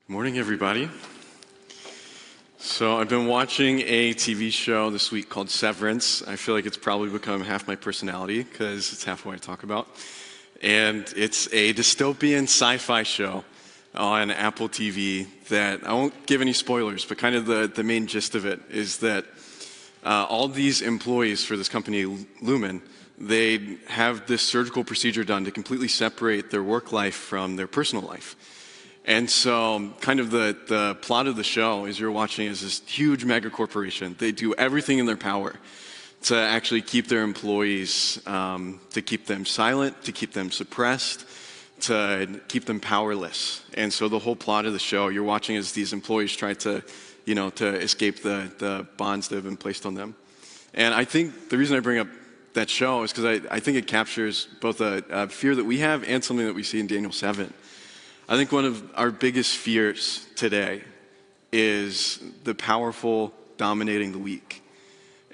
Morning, everybody. So I've been watching a TV show this week called Severance. I feel like it's probably become half my personality because it's half what I talk about. And it's a dystopian sci-fi show on Apple TV that I won't give any spoilers, but kind of the main gist of it is that all these employees for this company, Lumen, they have this surgical procedure done to completely separate their work life from their personal life. And so kind of the plot of the show is you're watching is this huge mega corporation. They do everything in their power to actually keep their employees, to keep them silent, to keep them suppressed, to keep them powerless. And so the whole plot of the show, you're watching as these employees try to escape the bonds that have been placed on them. And I think the reason I bring up that show is because I think it captures both a fear that we have and something that we see in Daniel 7. I think one of our biggest fears today is the powerful dominating the weak.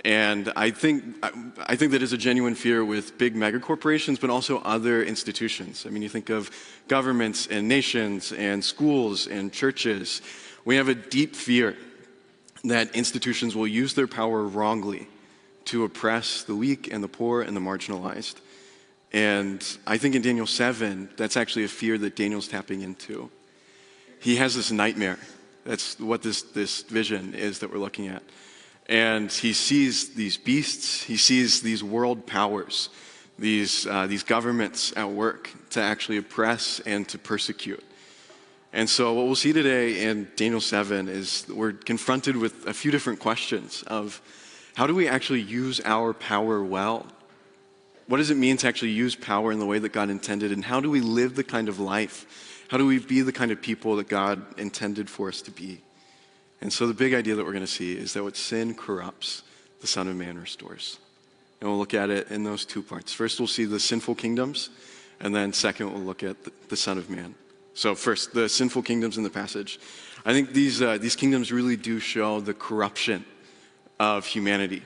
And I think that is a genuine fear with big mega corporations, but also other institutions. I mean, you think of governments and nations and schools and churches. We have a deep fear that institutions will use their power wrongly to oppress the weak and the poor and the marginalized. And I think in Daniel 7, that's actually a fear that Daniel's tapping into. He has this nightmare. That's what this vision is that we're looking at. And he sees these beasts, he sees these world powers, these governments at work to actually oppress and to persecute. And so what we'll see today in Daniel 7 is we're confronted with a few different questions of how do we actually use our power well? What does it mean to actually use power in the way that God intended? And how do we live the kind of life? How do we be the kind of people that God intended for us to be? And so the big idea that we're going to see is that what sin corrupts, the Son of Man restores. And we'll look at it in those two parts. First, we'll see the sinful kingdoms. And then second, we'll look at the Son of Man. So first, the sinful kingdoms in the passage. I think these kingdoms really do show the corruption of humanity.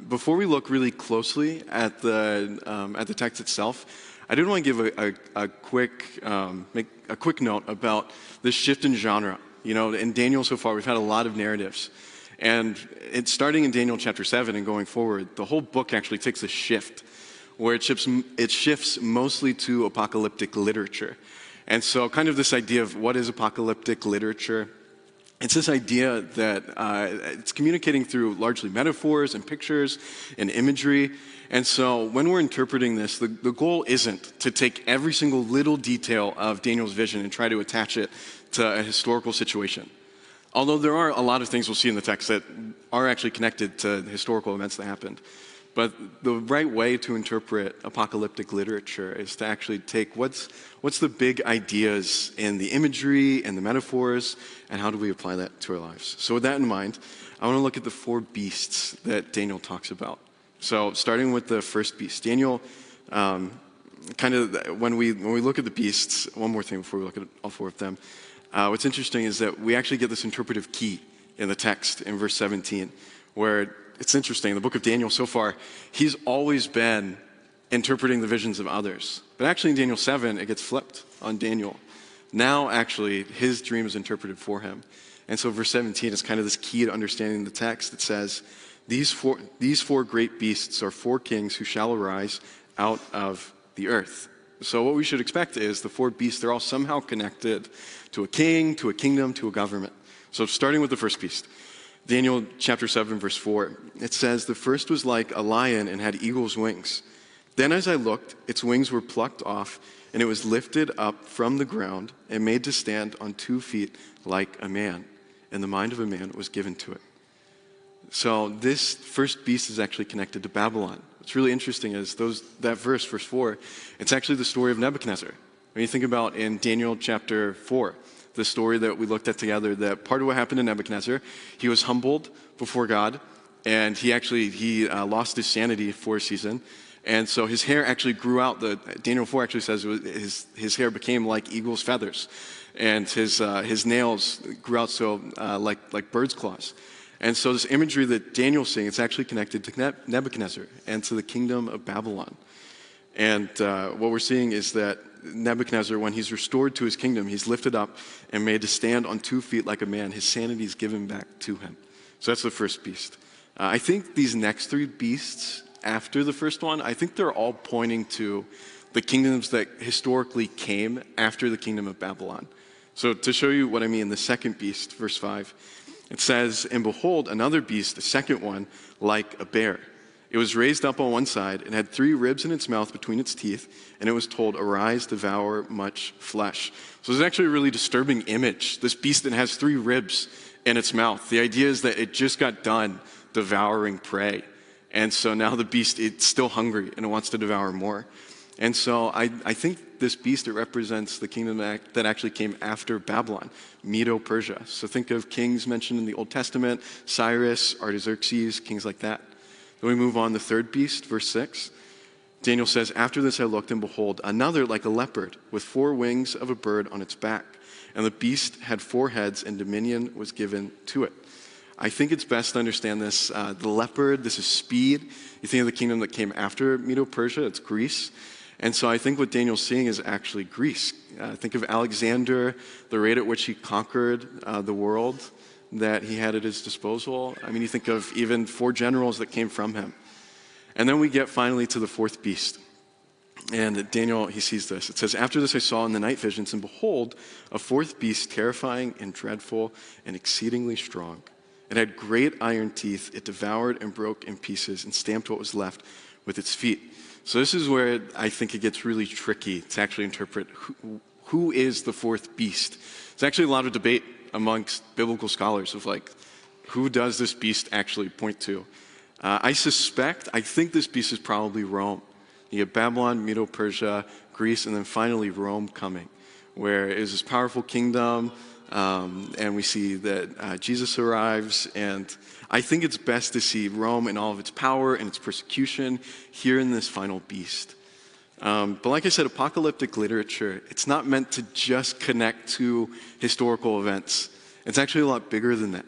Before we look really closely at the text itself, I did want to give make a quick note about this shift in genre. You know, in Daniel so far, we've had a lot of narratives. And it's starting in Daniel chapter 7 and going forward, the whole book actually takes a shift where it shifts mostly to apocalyptic literature. And so kind of this idea of what is apocalyptic literature, it's this idea that it's communicating through largely metaphors and pictures and imagery. And so when we're interpreting this, the goal isn't to take every single little detail of Daniel's vision and try to attach it to a historical situation. Although there are a lot of things we'll see in the text that are actually connected to historical events that happened. But the right way to interpret apocalyptic literature is to actually take what's the big ideas in the imagery and the metaphors, and how do we apply that to our lives. So with that in mind, I want to look at the four beasts that Daniel talks about. So starting with the first beast, Daniel, when we look at the beasts, one more thing before we look at all four of them. What's interesting is that we actually get this interpretive key in the text in verse 17, where it's interesting, the book of Daniel so far, he's always been interpreting the visions of others. But actually in Daniel 7, it gets flipped on Daniel. Now actually, his dream is interpreted for him. And so verse 17 is kind of this key to understanding the text. It says, these four great beasts are four kings who shall arise out of the earth. So what we should expect is the four beasts, they're all somehow connected to a king, to a kingdom, to a government. So starting with the first beast. Daniel chapter 7, verse 4, it says, the first was like a lion and had eagle's wings. Then as I looked, its wings were plucked off, and it was lifted up from the ground and made to stand on 2 feet like a man. And the mind of a man was given to it. So this first beast is actually connected to Babylon. What's really interesting is that verse 4, it's actually the story of Nebuchadnezzar. When you think about in Daniel chapter 4, the story that we looked at together, that part of what happened to Nebuchadnezzar, he was humbled before God, and he lost his sanity for a season, and so his hair actually grew out. Daniel 4 actually says his hair became like eagle's feathers, and his nails grew out so like bird's claws. And so this imagery that Daniel's seeing, it's actually connected to Nebuchadnezzar and to the kingdom of Babylon. And what we're seeing is that Nebuchadnezzar, when he's restored to his kingdom, he's lifted up and made to stand on 2 feet like a man. His sanity is given back to him. So that's the first beast. I think these next 3 beasts after the first one, I think they're all pointing to the kingdoms that historically came after the kingdom of Babylon. So to show you what I mean, the second beast, verse 5, it says, "And behold, another beast, the second one, like a bear. It was raised up on one side and had 3 ribs in its mouth between its teeth, and it was told, 'Arise, devour much flesh.'" So it's actually a really disturbing image. This beast that has 3 ribs in its mouth. The idea is that it just got done devouring prey. And so now the beast, it's still hungry and it wants to devour more. And so I think this beast, it represents the kingdom that actually came after Babylon, Medo-Persia. So think of kings mentioned in the Old Testament, Cyrus, Artaxerxes, kings like that. Then we move on, the third beast, verse 6. Daniel says, "After this I looked, and behold, another like a leopard, with 4 wings of a bird on its back. And the beast had 4 heads, and dominion was given to it." I think it's best to understand this. The leopard, this is speed. You think of the kingdom that came after Medo-Persia, it's Greece. And so I think what Daniel's seeing is actually Greece. Think of Alexander, the rate at which he conquered the world that he had at his disposal. I mean, you think of even 4 generals that came from him. And then we get finally to the 4th beast. And Daniel, he sees this. It says, "After this I saw in the night visions, and behold, a 4th beast, terrifying and dreadful and exceedingly strong. It had great iron teeth. It devoured and broke in pieces and stamped what was left with its feet." So this is where I think it gets really tricky to actually interpret who is the 4th beast. There's actually a lot of debate amongst biblical scholars of like, who does this beast actually point to? I think this beast is probably Rome. You get Babylon, Medo-Persia, Greece, and then finally Rome coming, where it is this powerful kingdom, and we see that Jesus arrives, and I think it's best to see Rome in all of its power and its persecution here in this final beast. But like I said, apocalyptic literature, it's not meant to just connect to historical events. It's actually a lot bigger than that.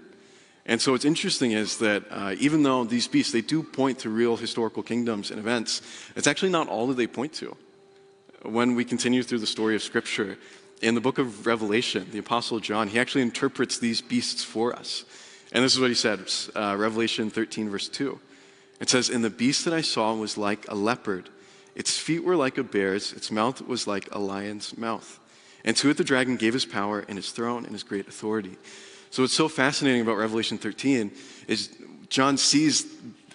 And so what's interesting is that even though these beasts, they do point to real historical kingdoms and events, it's actually not all that they point to. When we continue through the story of Scripture, in the book of Revelation, the Apostle John, he actually interprets these beasts for us. And this is what he said, Revelation 13, verse 2. It says, "And the beast that I saw was like a leopard. Its feet were like a bear's. Its mouth was like a lion's mouth. And to it the dragon gave his power and his throne and his great authority." So what's so fascinating about Revelation 13 is John sees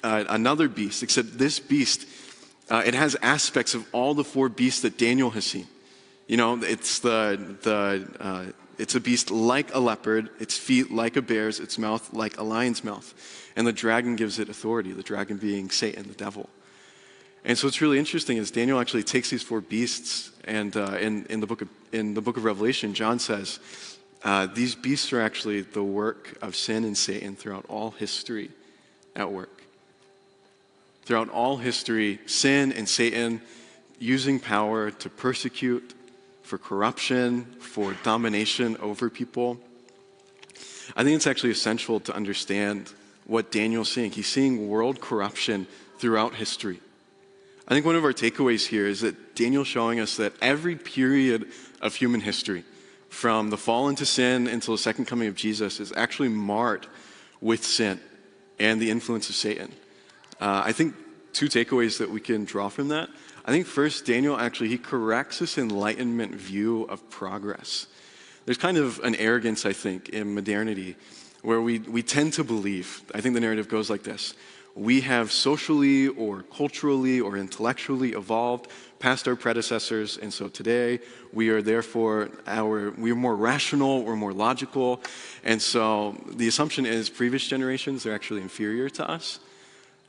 another beast, except this beast, it has aspects of all the 4 beasts that Daniel has seen. You know, it's it's a beast like a leopard, its feet like a bear's, its mouth like a lion's mouth. And the dragon gives it authority, the dragon being Satan, the devil. And so what's really interesting is Daniel actually takes these 4 beasts, and in the book of Revelation, John says, these beasts are actually the work of sin and Satan throughout all history at work. Throughout all history, sin and Satan using power to persecute, for corruption, for domination over people. I think it's actually essential to understand what Daniel's seeing. He's seeing world corruption throughout history. I think one of our takeaways here is that Daniel's showing us that every period of human history, from the fall into sin until the second coming of Jesus, is actually marred with sin and the influence of Satan. I think 2 takeaways that we can draw from that. I think first, Daniel actually, he corrects this Enlightenment view of progress. There's kind of an arrogance, I think, in modernity where we tend to believe, I think the narrative goes like this: we have socially or culturally or intellectually evolved past our predecessors, and so today we are therefore we are more rational, we're more logical, and so the assumption is previous generations are actually inferior to us.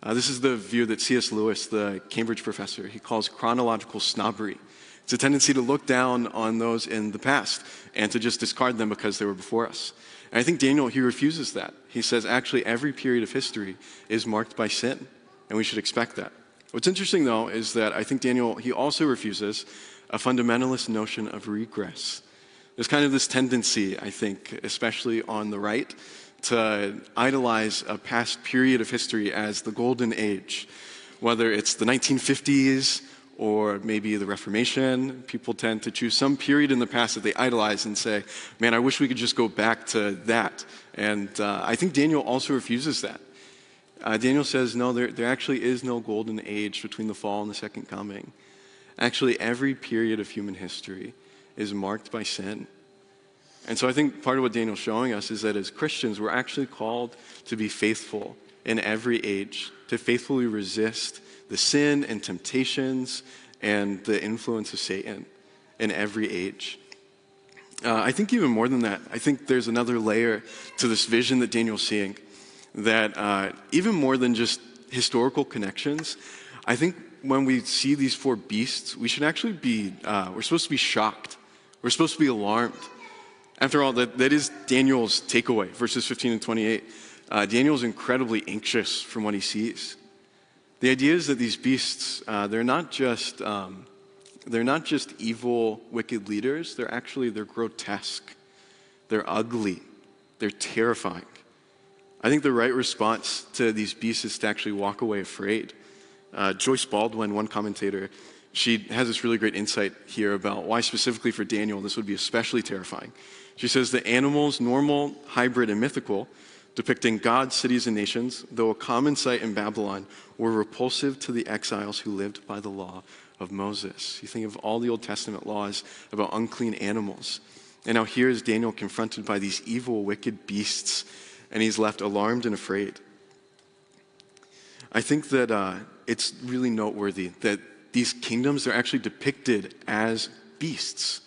This is the view that C.S. Lewis, the Cambridge professor, he calls chronological snobbery. It's a tendency to look down on those in the past and to just discard them because they were before us. And I think Daniel, he refuses that. He says actually every period of history is marked by sin, and we should expect that. What's interesting though is that I think Daniel, he also refuses a fundamentalist notion of regress. There's kind of this tendency, I think, especially on the right, to idolize a past period of history as the golden age, whether it's the 1950s or maybe the Reformation. People tend to choose some period in the past that they idolize and say, man, I wish we could just go back to that. And I think Daniel also refuses that. Daniel says, no, there actually is no golden age between the fall and the second coming. Actually, every period of human history is marked by sin. And so I think part of what Daniel's showing us is that as Christians, we're actually called to be faithful in every age, to faithfully resist the sin and temptations and the influence of Satan in every age. I think even more than that, I think there's another layer to this vision that Daniel's seeing, that even more than just historical connections, I think when we see these four beasts, we should actually be, we're supposed to be shocked. We're supposed to be alarmed. After all, that is Daniel's takeaway, verses 15 and 28. Daniel's incredibly anxious from what he sees. The idea is that these beasts, they're not just evil, wicked leaders. They're grotesque. They're ugly. They're terrifying. I think the right response to these beasts is to actually walk away afraid. Joyce Baldwin, one commentator, she has this really great insight here about why specifically for Daniel this would be especially terrifying. She says the animals, normal, hybrid, and mythical, depicting gods, cities, and nations, though a common sight in Babylon, were repulsive to the exiles who lived by the law of Moses. You think of all the Old Testament laws about unclean animals. And now here is Daniel confronted by these evil, wicked beasts, and he's left alarmed and afraid. I think that it's really noteworthy that these kingdoms are actually depicted as beasts.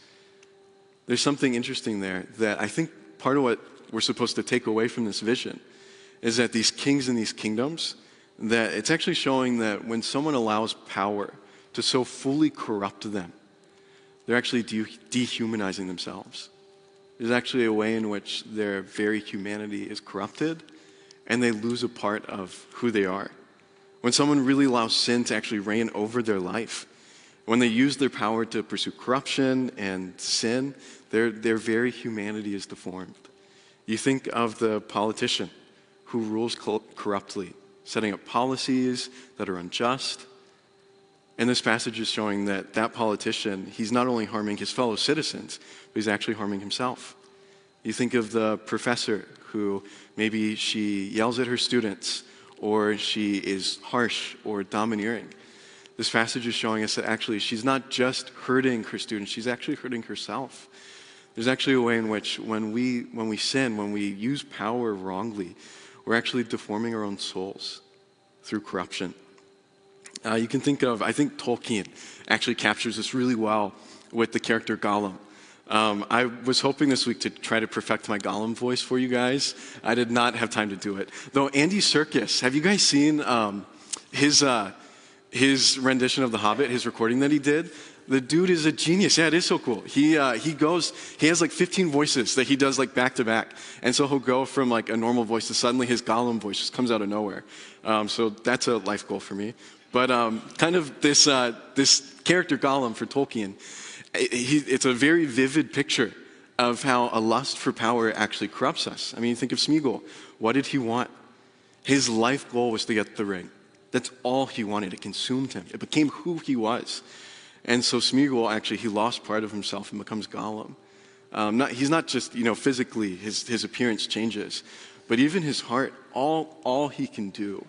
There's something interesting there that I think part of what we're supposed to take away from this vision is that these kings and these kingdoms, that it's actually showing that when someone allows power to so fully corrupt them, they're actually dehumanizing themselves. There's actually a way in which their very humanity is corrupted and they lose a part of who they are. When someone really allows sin to actually reign over their life, when they use their power to pursue corruption and sin, their very humanity is deformed. You think of the politician who rules corruptly, setting up policies that are unjust. And this passage is showing that that politician, he's not only harming his fellow citizens, but he's actually harming himself. You think of the professor who maybe she yells at her students, or she is harsh or domineering. This passage is showing us that actually she's not just hurting her students, she's actually hurting herself. There's actually a way in which when we sin, when we use power wrongly, we're actually deforming our own souls through corruption. You can think of, I think Tolkien actually captures this really well with the character Gollum. I was hoping this week to try to perfect my Gollum voice for you guys. I did not have time to do it. Though Andy Serkis, have you guys seen his rendition of The Hobbit, his recording that he did? The dude is a genius. Yeah, it is so cool. He has like 15 voices that he does like back to back. And so he'll go from like a normal voice to suddenly his Gollum voice just comes out of nowhere. So that's a life goal for me. But kind of this character Gollum for Tolkien, it's a very vivid picture of how a lust for power actually corrupts us. I mean, think of Smeagol. What did he want? His life goal was to get the ring. That's all he wanted. It consumed him. It became who he was. And so Smeagol, actually, he lost part of himself and becomes Gollum. He's not just, physically, his appearance changes, but even his heart, all he can do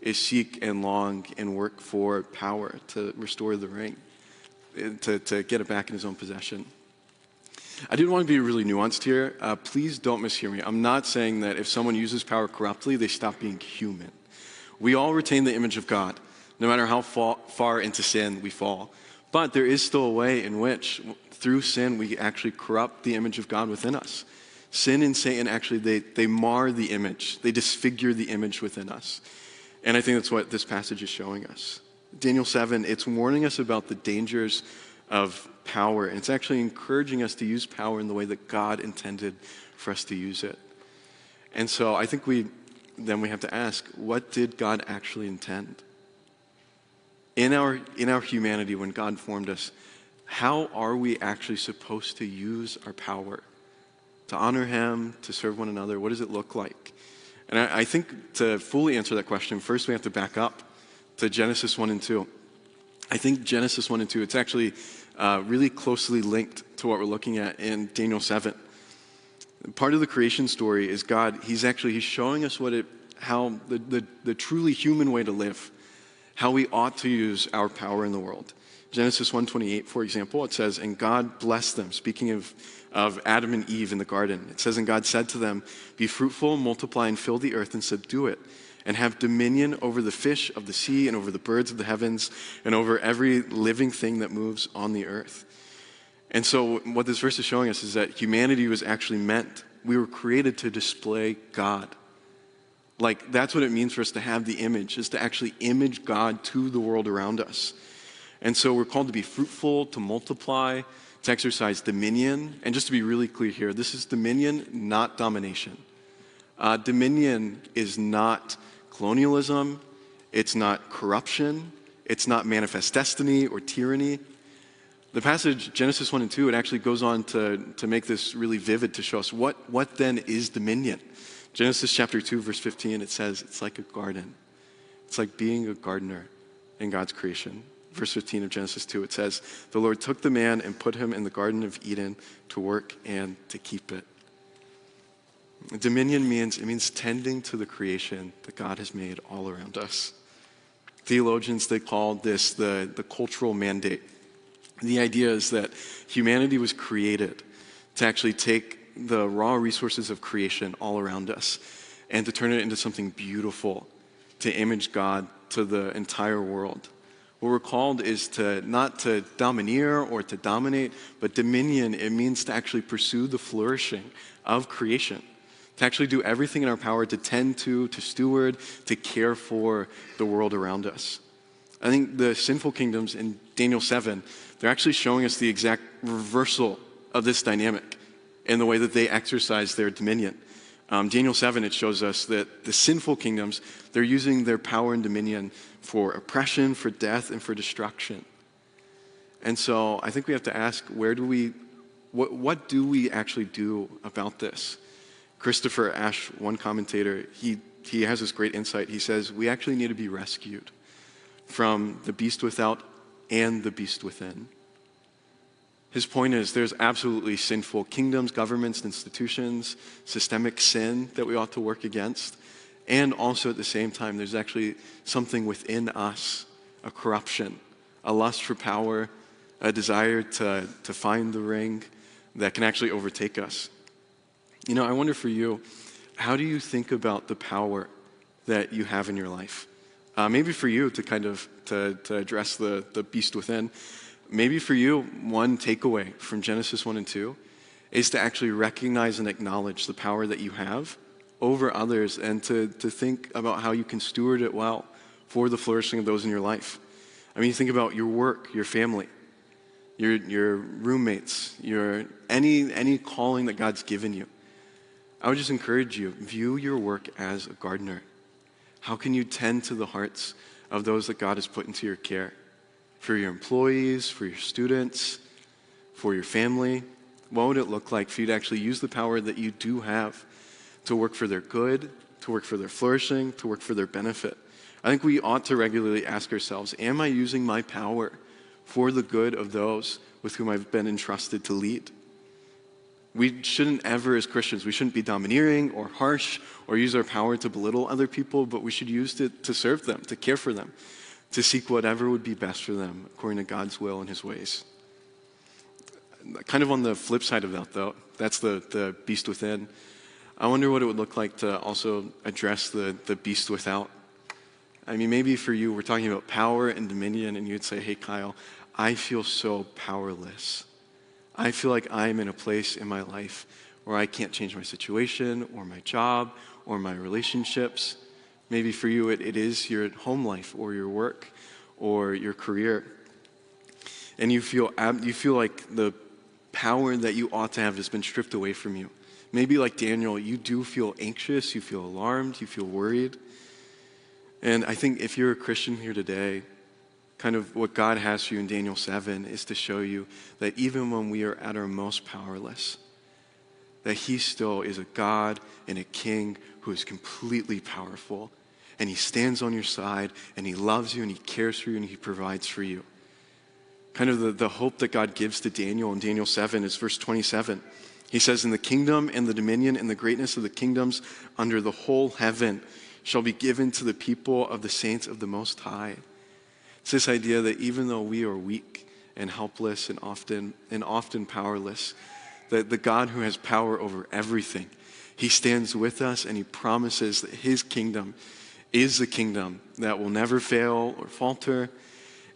is seek and long and work for power to restore the ring, to get it back in his own possession. I did want to be really nuanced here. Please don't mishear me. I'm not saying that if someone uses power corruptly, they stop being human. We all retain the image of God, no matter how far into sin we fall. But there is still a way in which, through sin, we actually corrupt the image of God within us. Sin and Satan, actually, they mar the image. They disfigure the image within us. And I think that's what this passage is showing us. Daniel 7, it's warning us about the dangers of power. And it's actually encouraging us to use power in the way that God intended for us to use it. And so I think we have to ask, what did God actually intend? In our humanity, when God formed us, how are we actually supposed to use our power? To honor Him, to serve one another, what does it look like? And I think to fully answer that question, first we have to back up to Genesis 1 and 2. I think Genesis 1 and 2, it's actually really closely linked to what we're looking at in Daniel 7. Part of the creation story is God, he's showing us how the truly human way to live, how we ought to use our power in the world. Genesis 1:28, for example, it says, "And God blessed them," speaking of Adam and Eve in the garden. It says, "And God said to them, 'Be fruitful, multiply, and fill the earth, and subdue it, and have dominion over the fish of the sea, and over the birds of the heavens, and over every living thing that moves on the earth.'" And so what this verse is showing us is that humanity was actually meant, we were created to display God. Like, that's what it means for us to have the image, is to actually image God to the world around us. And so we're called to be fruitful, to multiply, to exercise dominion. And just to be really clear here, this is dominion, not domination. Dominion is not colonialism. It's not corruption. It's not manifest destiny or tyranny. The passage, Genesis 1 and 2, it actually goes on to make this really vivid, to show us what then is dominion. Genesis chapter 2, verse 15, it says, it's like a garden. It's like being a gardener in God's creation. Verse 15 of Genesis 2, it says, "The Lord took the man and put him in the Garden of Eden to work and to keep it." Dominion means tending to the creation that God has made all around us. Theologians, they call this the cultural mandate. The idea is that humanity was created to actually take the raw resources of creation all around us and to turn it into something beautiful, to image God to the entire world. What we're called is not to domineer or to dominate, but dominion, it means to actually pursue the flourishing of creation, to actually do everything in our power to tend to steward, to care for the world around us. I think the Sinful Kingdoms in Daniel 7, they're actually showing us the exact reversal of this dynamic in the way that they exercise their dominion. Daniel 7, it shows us that the sinful kingdoms, they're using their power and dominion for oppression, for death, and for destruction. And so I think we have to ask, what do we actually do about this? Christopher Ash, one commentator, he has this great insight. He says, we actually need to be rescued from the beast without and the beast within. His point is there's absolutely sinful kingdoms, governments, institutions, systemic sin that we ought to work against. And also at the same time, there's actually something within us, a corruption, a lust for power, a desire to find the ring that can actually overtake us. You know, I wonder for you, how do you think about the power that you have in your life? Maybe for you to address the beast within, maybe for you, one takeaway from Genesis 1 and 2 is to actually recognize and acknowledge the power that you have over others and to think about how you can steward it well for the flourishing of those in your life. I mean, you think about your work, your family, your roommates, any calling that God's given you. I would just encourage you, view your work as a gardener. How can you tend to the hearts of those that God has put into your care? For your employees, for your students, for your family? What would it look like for you to actually use the power that you do have to work for their good, to work for their flourishing, to work for their benefit? I think we ought to regularly ask ourselves, am I using my power for the good of those with whom I've been entrusted to lead? We shouldn't ever, as Christians, we shouldn't be domineering or harsh or use our power to belittle other people, but we should use it to serve them, to care for them, to seek whatever would be best for them according to God's will and his ways. Kind of on the flip side of that, though, that's the beast within. I wonder what it would look like to also address the beast without. I mean, maybe for you, we're talking about power and dominion, and you'd say, hey, Kyle, I feel so powerless. I feel like I'm in a place in my life where I can't change my situation or my job or my relationships. Maybe for you, it is your home life or your work or your career. And you feel like the power that you ought to have has been stripped away from you. Maybe like Daniel, you do feel anxious, you feel alarmed, you feel worried. And I think if you're a Christian here today, kind of what God has for you in Daniel 7 is to show you that even when we are at our most powerless, that he still is a God and a king who is completely powerful. And he stands on your side, and he loves you, and he cares for you, and he provides for you. Kind of the hope that God gives to Daniel in Daniel 7 is verse 27. He says, "In the kingdom and the dominion and the greatness of the kingdoms under the whole heaven shall be given to the people of the saints of the Most High." It's this idea that even though we are weak and helpless and often powerless, that the God who has power over everything, he stands with us and he promises that his kingdom is a kingdom that will never fail or falter.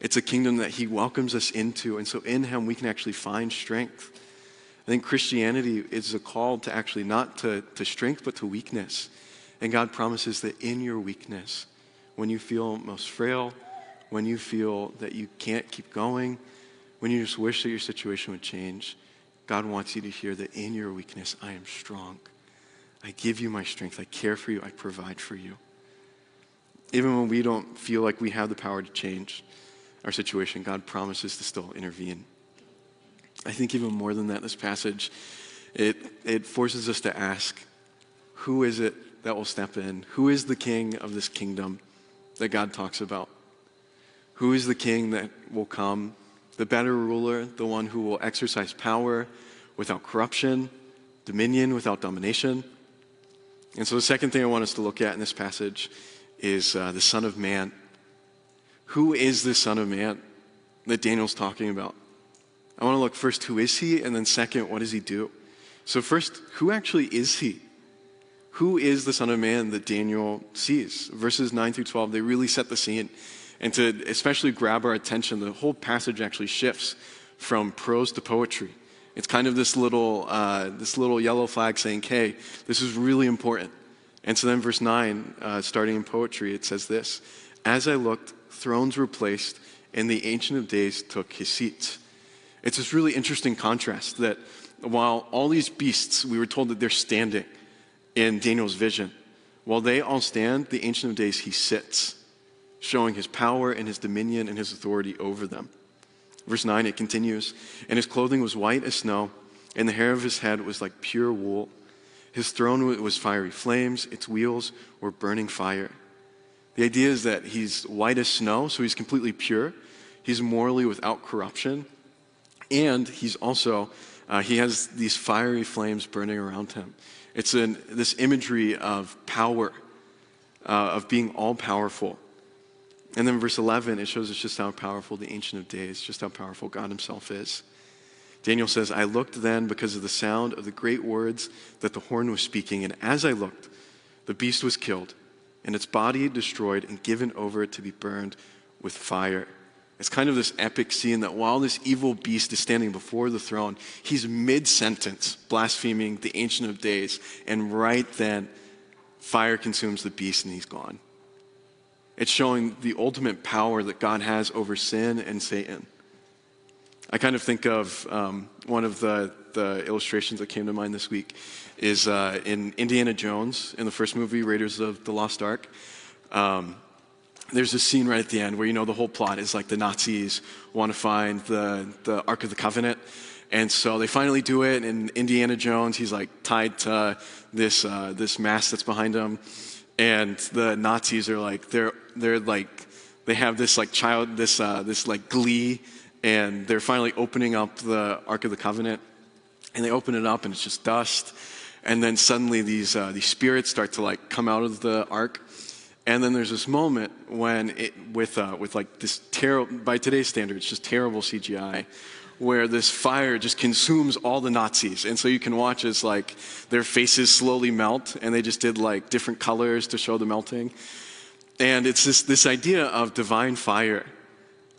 It's a kingdom that he welcomes us into, and so in him we can actually find strength. I think Christianity is a call to actually not to strength, but to weakness. And God promises that in your weakness, when you feel most frail, when you feel that you can't keep going, when you just wish that your situation would change, God wants you to hear that in your weakness, I am strong. I give you my strength. I care for you. I provide for you. Even when we don't feel like we have the power to change our situation, God promises to still intervene. I think even more than that, this passage, it forces us to ask, who is it that will step in? Who is the king of this kingdom that God talks about? Who is the king that will come? The better ruler, the one who will exercise power without corruption, dominion without domination. And so the second thing I want us to look at in this passage is the Son of Man. Who is the Son of Man that Daniel's talking about? I want to look first, who is he? And then second, what does he do? So first, who actually is he? Who is the Son of Man that Daniel sees? Verses 9 through 12, they really set the scene. And to especially grab our attention, the whole passage actually shifts from prose to poetry. It's kind of this little yellow flag saying, hey, this is really important. And so then verse 9, starting in poetry, it says this: "As I looked, thrones were placed, and the Ancient of Days took his seat." It's this really interesting contrast that while all these beasts, we were told that they're standing in Daniel's vision, while they all stand, the Ancient of Days, he sits, showing his power and his dominion and his authority over them. Verse 9, it continues, "And his clothing was white as snow, and the hair of his head was like pure wool. His throne was fiery flames, its wheels were burning fire." The idea is that he's white as snow, so he's completely pure. He's morally without corruption. And he's also, he has these fiery flames burning around him. It's this imagery of power, of being all-powerful. And then verse 11, it shows us just how powerful the Ancient of Days, just how powerful God himself is. Daniel says, "I looked then because of the sound of the great words that the horn was speaking, and as I looked, the beast was killed, and its body destroyed and given over to be burned with fire." It's kind of this epic scene that while this evil beast is standing before the throne, he's mid-sentence blaspheming the Ancient of Days, and right then, fire consumes the beast and he's gone. It's showing the ultimate power that God has over sin and Satan. I kind of think of one of the illustrations that came to mind this week is in Indiana Jones, in the first movie, Raiders of the Lost Ark. There's this scene right at the end where you know the whole plot is like the Nazis want to find the Ark of the Covenant. And so they finally do it, and Indiana Jones, he's like tied to this mast that's behind him. And the Nazis are like, they're like, they have this like this like glee, and they're finally opening up the Ark of the Covenant. And they open it up and it's just dust. And then suddenly these spirits start to like come out of the Ark. And then there's this moment when with like this terrible, by today's standards, just terrible CGI, where this fire just consumes all the Nazis. And so you can watch as like their faces slowly melt, and they just did like different colors to show the melting. And it's this idea of divine fire,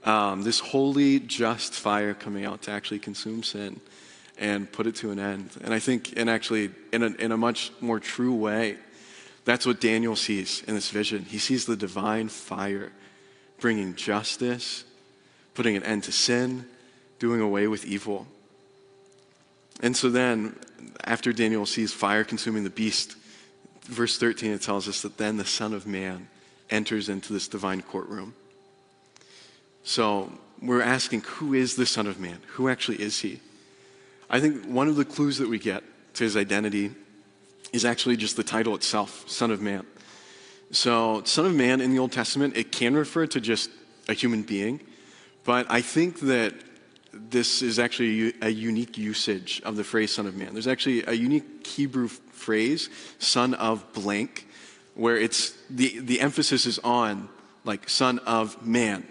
this holy, just fire coming out to actually consume sin and put it to an end. And I think, and actually in a much more true way, that's what Daniel sees in this vision. He sees the divine fire bringing justice, putting an end to sin, doing away with evil. And so then, after Daniel sees fire consuming the beast, verse 13, it tells us that then the Son of Man enters into this divine courtroom. So we're asking, who is the Son of Man? Who actually is he? I think one of the clues that we get to his identity is actually just the title itself, Son of Man. So Son of Man in the Old Testament, it can refer to just a human being, but I think that this is actually a unique usage of the phrase son of man. There's actually a unique Hebrew phrase, son of blank, where it's the emphasis is on like son of man.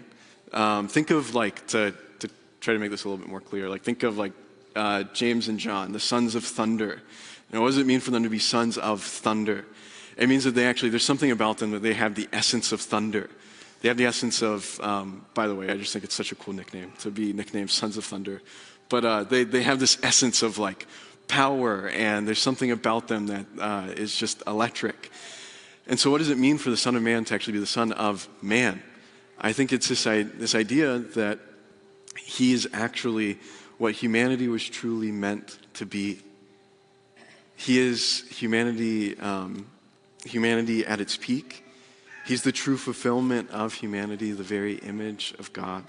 Think of like, to try to make this a little bit more clear, like think of like James and John, the sons of thunder. And what does it mean for them to be sons of thunder? It means that there's something about them that they have the essence of thunder. They have the essence of, by the way, I just think it's such a cool nickname to be nicknamed Sons of Thunder. But they have this essence of like power, and there's something about them that is just electric. And so what does it mean for the Son of Man to actually be the Son of Man? I think it's this idea that he is actually what humanity was truly meant to be. He is humanity at its peak. He's the true fulfillment of humanity, the very image of God.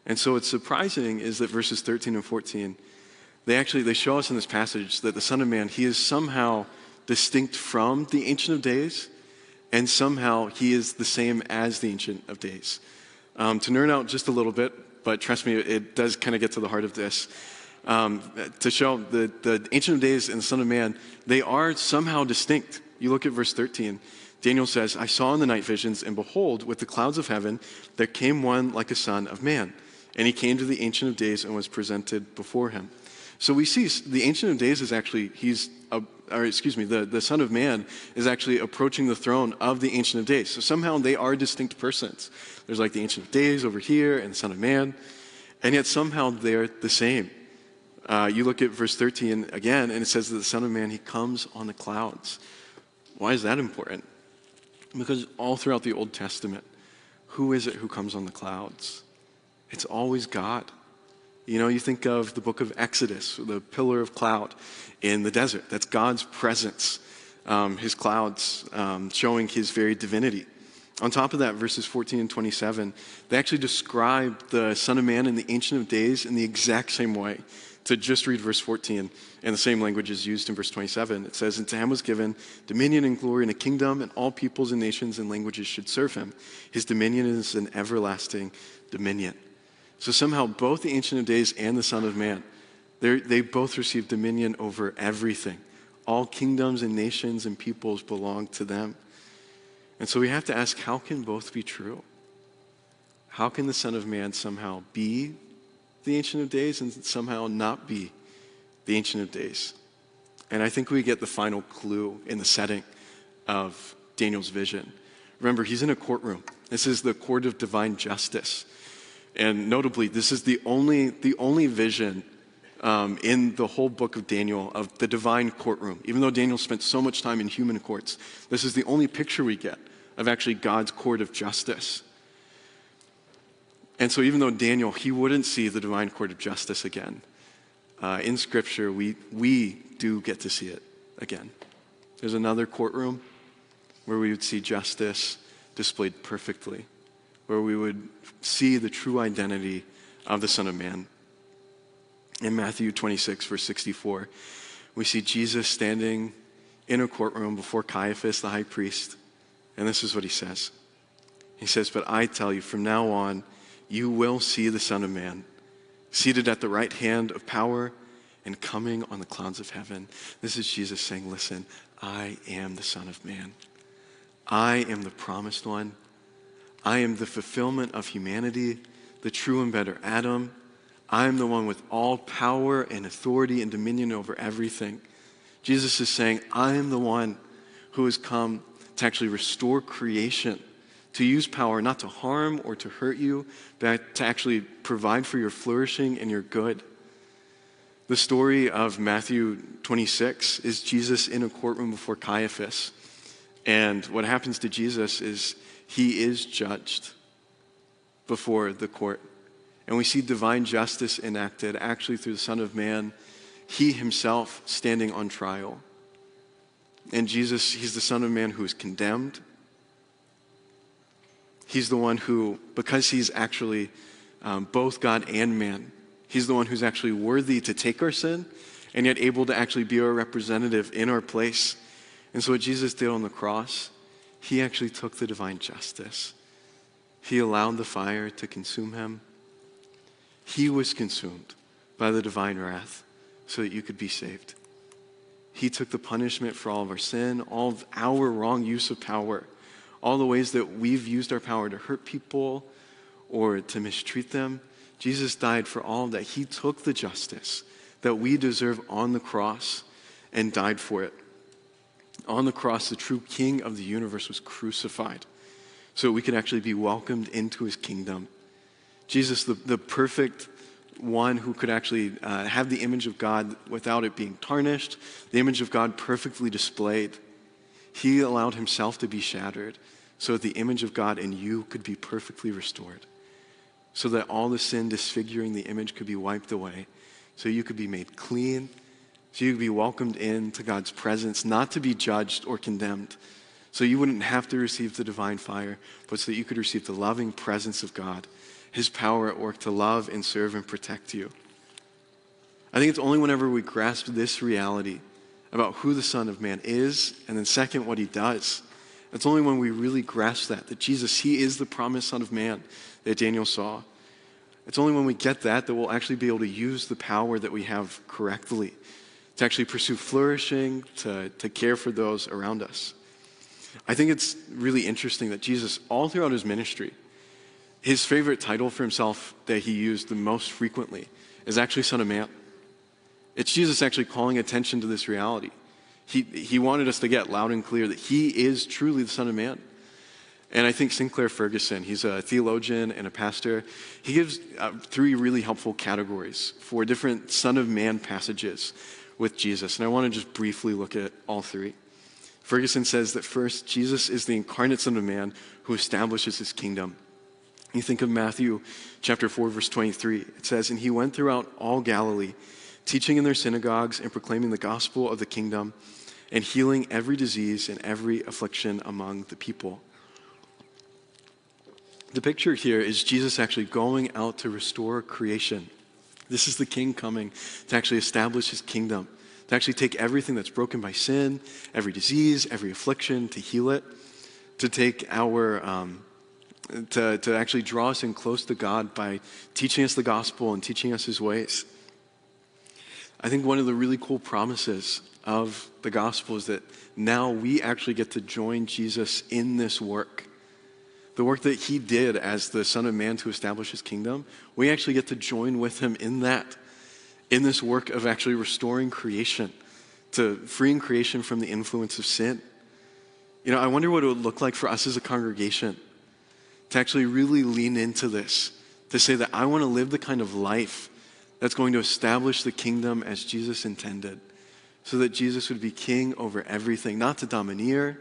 And so what's surprising is that verses 13 and 14, they show us in this passage that the Son of Man, he is somehow distinct from the Ancient of Days, and somehow he is the same as the Ancient of Days. To nerd out just a little bit, but trust me, it does kind of get to the heart of this. To show the Ancient of Days and the Son of Man, they are somehow distinct. You look at verse 13. Daniel says, I saw in the night visions, and behold, with the clouds of heaven, there came one like a son of man. And he came to the Ancient of Days and was presented before him. So we see the Ancient of Days is actually, the Son of Man is actually approaching the throne of the Ancient of Days. So somehow they are distinct persons. There's like the Ancient of Days over here and the Son of Man, and yet somehow they're the same. You look at verse 13 again, and it says that the Son of Man, he comes on the clouds. Why is that important? Because all throughout the Old Testament, who is it who comes on the clouds? It's always God. You know, you think of the book of Exodus, the pillar of cloud in the desert. That's God's presence, his clouds showing his very divinity. On top of that, verses 14 and 27, they actually describe the Son of Man and the Ancient of Days in the exact same way. To just read verse 14, and the same language is used in verse 27. It says, and to him was given dominion and glory and a kingdom, and all peoples and nations and languages should serve him. His dominion is an everlasting dominion. So somehow both the Ancient of Days and the Son of Man, they both receive dominion over everything. All kingdoms and nations and peoples belong to them. And so we have to ask, how can both be true? How can the Son of Man somehow be the Ancient of Days and somehow not be the Ancient of Days? And I think we get the final clue in the setting of Daniel's vision. Remember, he's in a courtroom. This is the court of divine justice. And notably, this is the only vision in the whole book of Daniel of the divine courtroom. Even though Daniel spent so much time in human courts, this is the only picture we get of actually God's court of justice. And so even though Daniel, he wouldn't see the divine court of justice again, in Scripture, we do get to see it again. There's another courtroom where we would see justice displayed perfectly, where we would see the true identity of the Son of Man. In Matthew 26, verse 64, we see Jesus standing in a courtroom before Caiaphas, the high priest, and this is what he says. He says, but I tell you, from now on, you will see the Son of Man seated at the right hand of power and coming on the clouds of heaven. This is Jesus saying, listen, I am the Son of Man. I am the promised one. I am the fulfillment of humanity, the true and better Adam. I am the one with all power and authority and dominion over everything. Jesus is saying, I am the one who has come to actually restore creation, to use power not to harm or to hurt you, but to actually provide for your flourishing and your good. The story of Matthew 26 is Jesus in a courtroom before Caiaphas. And what happens to Jesus is he is judged before the court. And we see divine justice enacted actually through the Son of Man, he himself standing on trial. And Jesus, he's the Son of Man who is condemned. He's the one who, because he's actually both God and man, he's the one who's actually worthy to take our sin and yet able to actually be our representative in our place. And so what Jesus did on the cross, he actually took the divine justice. He allowed the fire to consume him. He was consumed by the divine wrath so that you could be saved. He took the punishment for all of our sin, all of our wrong use of power, all the ways that we've used our power to hurt people or to mistreat them. Jesus died for all of that. He took the justice that we deserve on the cross and died for it. On the cross, the true King of the universe was crucified so we could actually be welcomed into his kingdom. Jesus, the perfect one who could actually have the image of God without it being tarnished, the image of God perfectly displayed. He allowed himself to be shattered so that the image of God in you could be perfectly restored, so that all the sin disfiguring the image could be wiped away, so you could be made clean, so you could be welcomed into God's presence, not to be judged or condemned, so you wouldn't have to receive the divine fire, but so that you could receive the loving presence of God, his power at work to love and serve and protect you. I think it's only whenever we grasp this reality about who the Son of Man is, and then second, what he does. It's only when we really grasp that Jesus, he is the promised Son of Man that Daniel saw. It's only when we get that we'll actually be able to use the power that we have correctly, to actually pursue flourishing, to care for those around us. I think it's really interesting that Jesus, all throughout his ministry, his favorite title for himself that he used the most frequently is actually Son of Man. It's Jesus actually calling attention to this reality. He wanted us to get loud and clear that he is truly the Son of Man. And I think Sinclair Ferguson, he's a theologian and a pastor, he gives 3 really helpful categories for different Son of Man passages with Jesus. And I want to just briefly look at all 3. Ferguson says that first, Jesus is the incarnate Son of Man who establishes his kingdom. You think of Matthew chapter 4, verse 23. It says, "And he went throughout all Galilee, teaching in their synagogues and proclaiming the gospel of the kingdom and healing every disease and every affliction among the people." The picture here is Jesus actually going out to restore creation. This is the King coming to actually establish his kingdom, to actually take everything that's broken by sin, every disease, every affliction, to heal it, to take to actually draw us in close to God by teaching us the gospel and teaching us his ways. I think one of the really cool promises of the gospel is that now we actually get to join Jesus in this work. The work that he did as the Son of Man to establish his kingdom, we actually get to join with him in that, in this work of actually restoring creation, to freeing creation from the influence of sin. I wonder what it would look like for us as a congregation to actually really lean into this, to say that I want to live the kind of life that's going to establish the kingdom as Jesus intended, so that Jesus would be king over everything, not to domineer,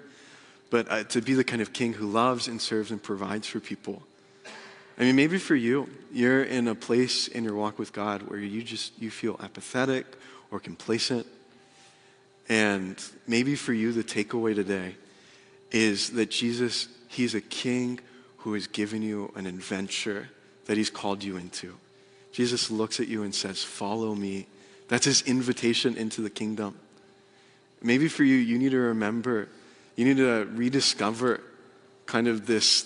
but to be the kind of king who loves and serves and provides for people. I mean, maybe for you, you're in a place in your walk with God where you feel apathetic or complacent. And maybe for you, the takeaway today is that Jesus, he's a king who has given you an adventure that he's called you into. Jesus looks at you and says, "Follow me." That's his invitation into the kingdom. Maybe for you, you need to remember, you need to rediscover kind of this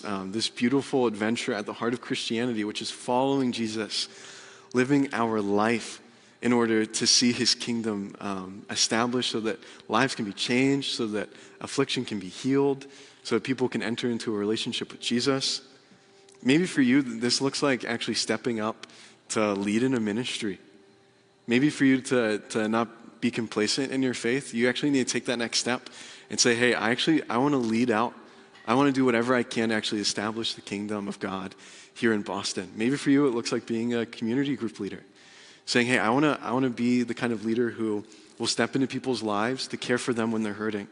beautiful adventure at the heart of Christianity, which is following Jesus, living our life in order to see his kingdom established so that lives can be changed, so that affliction can be healed, so that people can enter into a relationship with Jesus. Maybe for you, this looks like actually stepping up to lead in a ministry. Maybe for you to not be complacent in your faith, you actually need to take that next step and say, hey, I want to lead out. I want to do whatever I can to actually establish the kingdom of God here in Boston. Maybe for you, it looks like being a community group leader. Saying, hey, I want to be the kind of leader who will step into people's lives to care for them when they're hurting,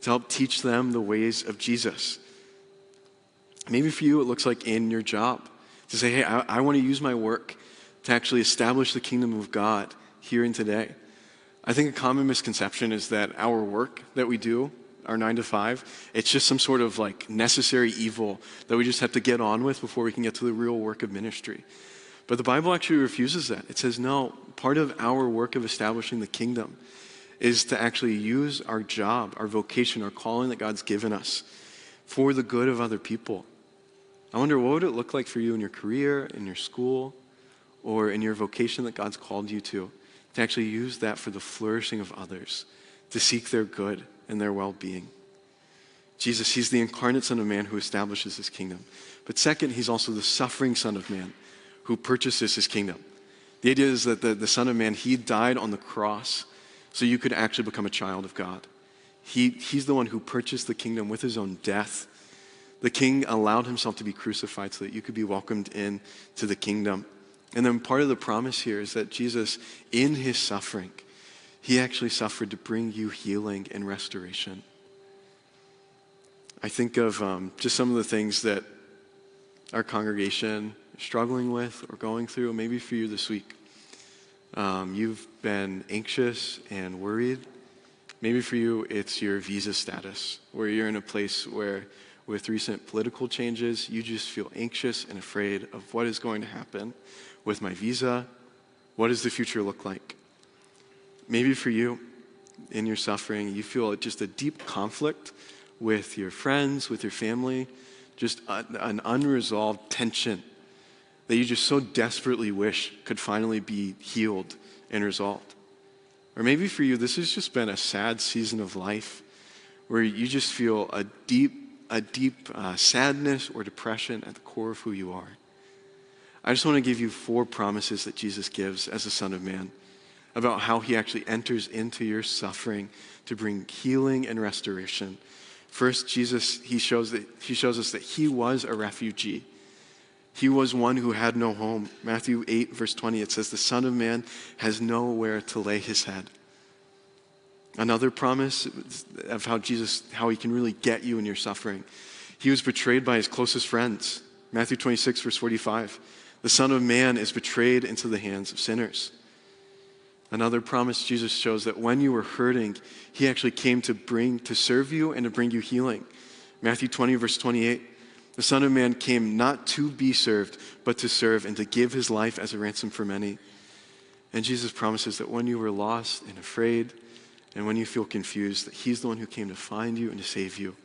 to help teach them the ways of Jesus. Maybe for you, it looks like in your job, to say, hey, I want to use my work to actually establish the kingdom of God here and today. I think a common misconception is that our work that we do, our 9 to 5, it's just some sort of like necessary evil that we just have to get on with before we can get to the real work of ministry. But the Bible actually refuses that. It says, no, part of our work of establishing the kingdom is to actually use our job, our vocation, our calling that God's given us for the good of other people. I wonder, what would it look like for you in your career, in your school, or in your vocation that God's called you to actually use that for the flourishing of others, to seek their good and their well-being. Jesus, he's the incarnate Son of Man who establishes his kingdom. But second, he's also the suffering Son of Man who purchases his kingdom. The idea is that the Son of Man, he died on the cross so you could actually become a child of God. He's the one who purchased the kingdom with his own death. The king allowed himself to be crucified so that you could be welcomed in to the kingdom. And then part of the promise here is that Jesus, in his suffering, he actually suffered to bring you healing and restoration. I think of just some of the things that our congregation is struggling with or going through, maybe for you this week. You've been anxious and worried. Maybe for you, it's your visa status, where you're in a place where with recent political changes, you just feel anxious and afraid of what is going to happen with my visa. What does the future look like? Maybe for you, in your suffering, you feel just a deep conflict with your friends, with your family, just an unresolved tension that you just so desperately wish could finally be healed and resolved. Or maybe for you, this has just been a sad season of life where you just feel a deep sadness or depression at the core of who you are. I just want to give you 4 promises that Jesus gives as the Son of Man about how he actually enters into your suffering to bring healing and restoration. First, Jesus, he shows us that he was a refugee. He was one who had no home. Matthew 8, verse 20, it says, the Son of Man has nowhere to lay his head. Another promise of how he can really get you in your suffering. He was betrayed by his closest friends. Matthew 26, verse 45, the Son of Man is betrayed into the hands of sinners. Another promise Jesus shows that when you were hurting, he actually came to serve you and to bring you healing. Matthew 20, verse 28, the Son of Man came not to be served, but to serve and to give his life as a ransom for many. And Jesus promises that when you were lost and afraid, and when you feel confused, that he's the one who came to find you and to save you.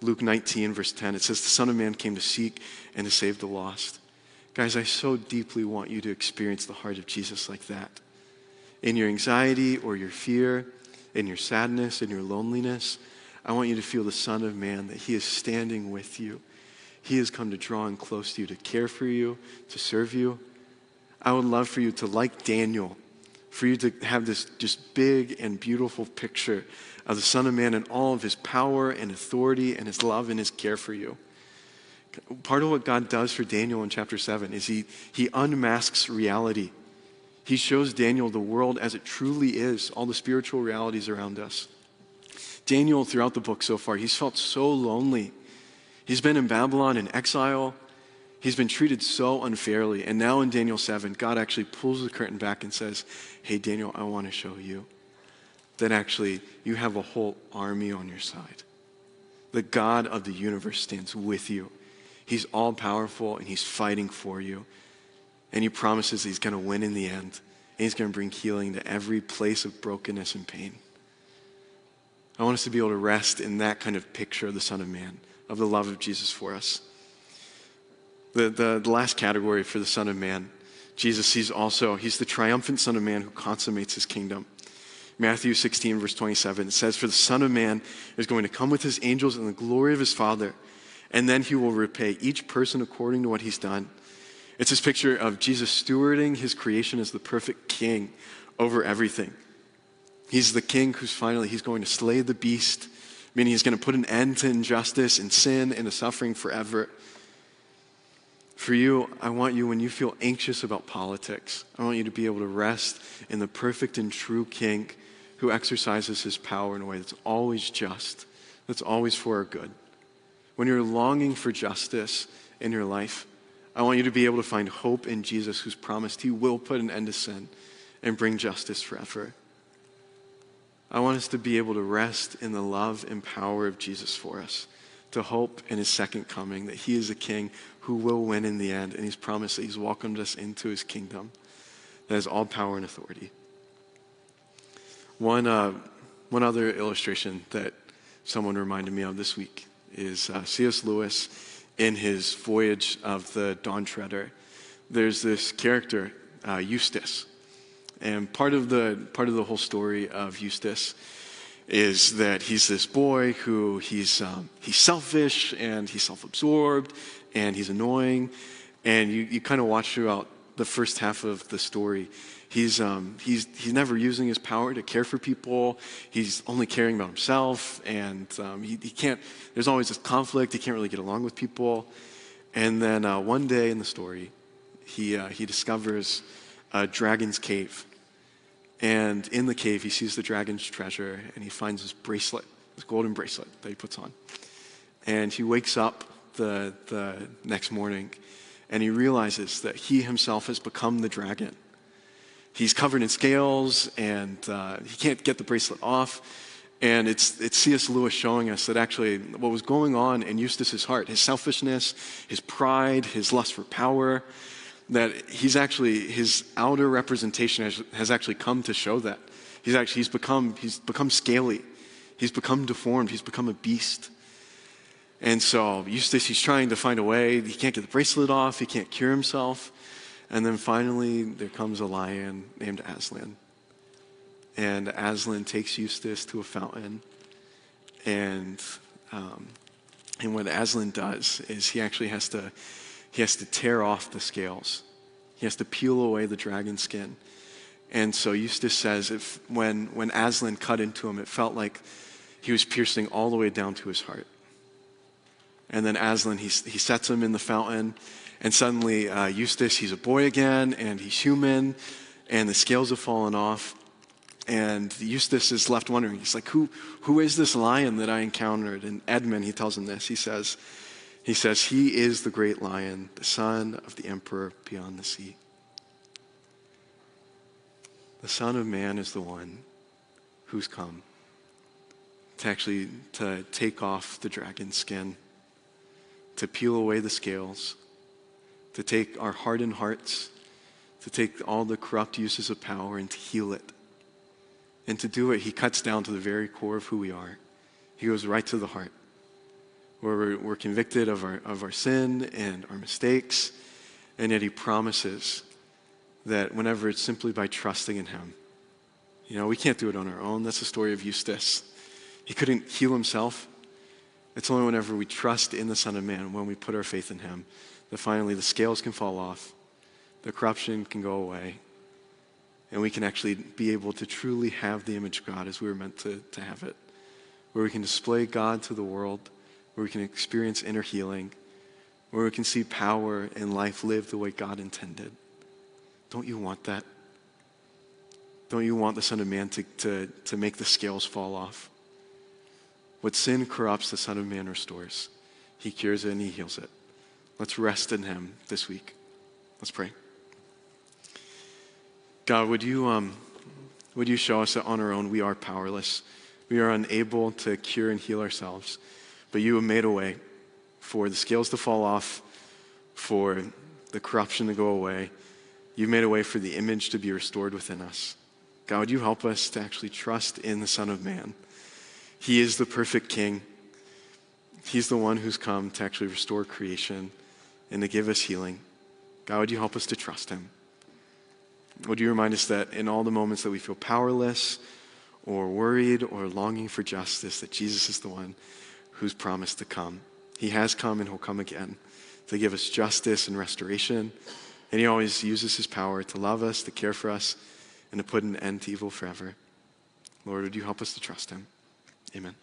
Luke 19, verse 10, it says, the Son of Man came to seek and to save the lost. Guys, I so deeply want you to experience the heart of Jesus like that. In your anxiety or your fear, in your sadness, in your loneliness, I want you to feel the Son of Man, that he is standing with you. He has come to draw in close to you, to care for you, to serve you. I would love for you to, like Daniel, for you to have this just big and beautiful picture of the Son of Man and all of his power and authority and his love and his care for you. Part of what God does for Daniel in chapter 7 is he unmasks reality. He shows Daniel the world as it truly is, all the spiritual realities around us. Daniel, throughout the book so far, he's felt so lonely. He's been in Babylon in exile. He's been treated so unfairly. And now in Daniel 7, God actually pulls the curtain back and says, hey, Daniel, I want to show you that actually you have a whole army on your side. The God of the universe stands with you. He's all powerful and he's fighting for you. And he promises he's going to win in the end. And he's going to bring healing to every place of brokenness and pain. I want us to be able to rest in that kind of picture of the Son of Man, of the love of Jesus for us. The last category for the Son of Man, Jesus, he's the triumphant Son of Man who consummates his kingdom. Matthew 16, verse 27, it says, for the Son of Man is going to come with his angels in the glory of his Father, and then he will repay each person according to what he's done. It's this picture of Jesus stewarding his creation as the perfect king over everything. He's the king who's he's going to slay the beast, meaning he's going to put an end to injustice and sin and to suffering forever. For you, I want you, when you feel anxious about politics, I want you to be able to rest in the perfect and true king who exercises his power in a way that's always just, that's always for our good. When you're longing for justice in your life, I want you to be able to find hope in Jesus, who's promised he will put an end to sin and bring justice forever. I want us to be able to rest in the love and power of Jesus for us, to hope in his second coming, that he is a king who will win in the end, and he's promised that he's welcomed us into his kingdom that has all power and authority. One other illustration that someone reminded me of this week is C.S. Lewis in his Voyage of the Dawn Treader. there's this character, Eustace. And part of the whole story of Eustace is that he's this boy who he's selfish and he's self-absorbed and he's annoying. And you kind of watch throughout the first half of the story. He's never using his power to care for people. He's only caring about himself, and he can't. There's always this conflict. He can't really get along with people. And then one day in the story, he discovers a dragon's cave, and in the cave he sees the dragon's treasure, and he finds this bracelet, this golden bracelet that he puts on. And he wakes up the next morning, and he realizes that he himself has become the dragon. He's covered in scales, and he can't get the bracelet off. And it's C.S. Lewis showing us that actually what was going on in Eustace's heart, his selfishness, his pride, his lust for power, that his outer representation has actually come to show that. He's become scaly. He's become deformed. He's become a beast. And so Eustace, he's trying to find a way. He can't get the bracelet off. He can't cure himself. And then finally, there comes a lion named Aslan. And Aslan takes Eustace to a fountain. And what Aslan does is he actually has to tear off the scales. He has to peel away the dragon skin. And so Eustace says when Aslan cut into him, it felt like he was piercing all the way down to his heart. And then Aslan, he sets him in the fountain. And suddenly, Eustace, he's a boy again, and he's human, and the scales have fallen off. And Eustace is left wondering. He's like, who is this lion that I encountered? And Edmund, he tells him this. He says, he is the great lion, the son of the emperor beyond the sea. The Son of Man is the one who's come to take off the dragon's skin, to peel away the scales, to take our hardened hearts, to take all the corrupt uses of power and to heal it. And to do it, he cuts down to the very core of who we are. He goes right to the heart, where we're convicted of our sin and our mistakes, and yet he promises that whenever it's simply by trusting in him. We can't do it on our own. That's the story of Eustace. He couldn't heal himself. It's only whenever we trust in the Son of Man, when we put our faith in him, that finally the scales can fall off, the corruption can go away, and we can actually be able to truly have the image of God as we were meant to have it, where we can display God to the world, where we can experience inner healing, where we can see power and life lived the way God intended. Don't you want that? Don't you want the Son of Man to make the scales fall off? What sin corrupts, the Son of Man restores. He cures it and he heals it. Let's rest in him this week. Let's pray. God, would you show us that on our own we are powerless. We are unable to cure and heal ourselves. But you have made a way for the scales to fall off, for the corruption to go away. You've made a way for the image to be restored within us. God, would you help us to actually trust in the Son of Man? He is the perfect King. He's the one who's come to actually restore creation and to give us healing. God, would you help us to trust him? Would you remind us that in all the moments that we feel powerless or worried or longing for justice, that Jesus is the one who's promised to come. He has come and he'll come again to give us justice and restoration. And he always uses his power to love us, to care for us, and to put an end to evil forever. Lord, would you help us to trust him? Amen.